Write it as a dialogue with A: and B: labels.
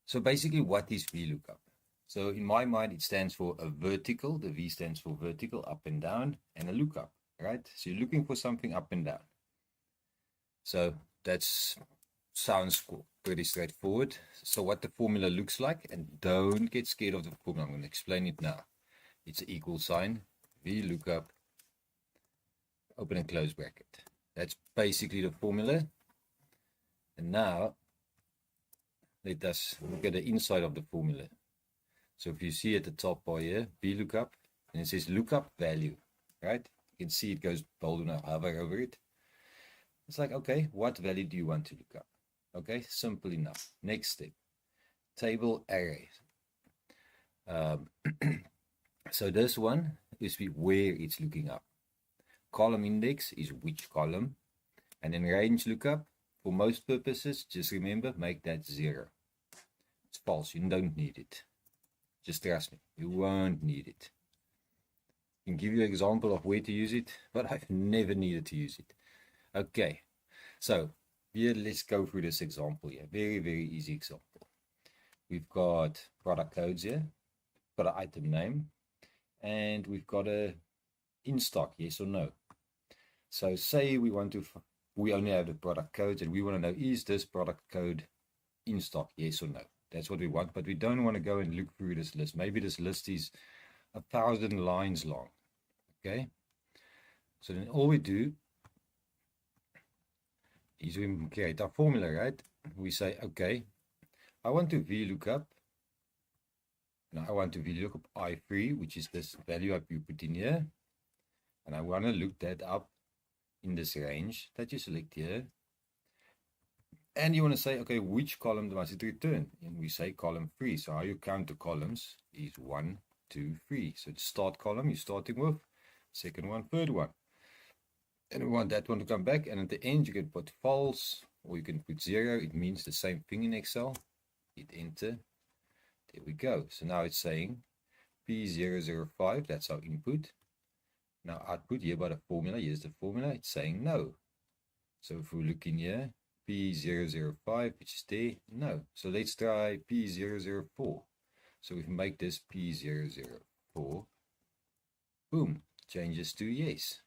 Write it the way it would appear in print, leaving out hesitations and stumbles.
A: So basically, what is VLOOKUP? So in my mind, it stands for a vertical. The V stands for vertical, up and down, and a lookup, right? So you're looking for something up and down. So that sounds pretty straightforward. So what the formula looks like, and don't get scared of the formula. I'm going to explain it now. It's an equal sign, VLOOKUP, open and close bracket. That's basically the formula. And now let us look at the inside of the formula. So if you see at the top bar here, VLOOKUP, and it says lookup value, right? You can see it goes bold when I hover over it. It's like, okay, what value do you want to look up? Okay, simple enough. Next step, table array. So this one is where it's looking up. Column index is which column. And then range lookup, for most purposes, just remember, make that 0. It's false, you don't need it. Just trust me, you won't need it. I can give you an example of where to use it, but I've never needed to use it. Okay, so here let's go through this example here. Very, very easy example. We've got product codes here, got an item name, and we've got a in stock, yes or no. So say we only have the product codes and we want to know, is this product code in stock, yes or no? That's what we want, but we don't want to go and look through this list. Maybe this list is 1,000 lines long. Okay, so then all we do is we create our formula, right? We say, okay, I want to VLOOKUP. Now I want to VLOOKUP I3, which is this value I put in here. And I want to look that up in this range that you select here. And you want to say, okay, which column must it return? And we say column 3. So how you count the columns is 1, 2, 3. So the start column you're starting with, second one, third one. And we want that one to come back. And at the end, you can put false or you can put 0. It means the same thing in Excel. Hit enter. There we go. So now it's saying P005. That's our input. Now output here by the formula. Here's the formula. It's saying no. So if we look in here, P005, which is there, no. So let's try P004. So we can make this P004. Boom. Changes to yes.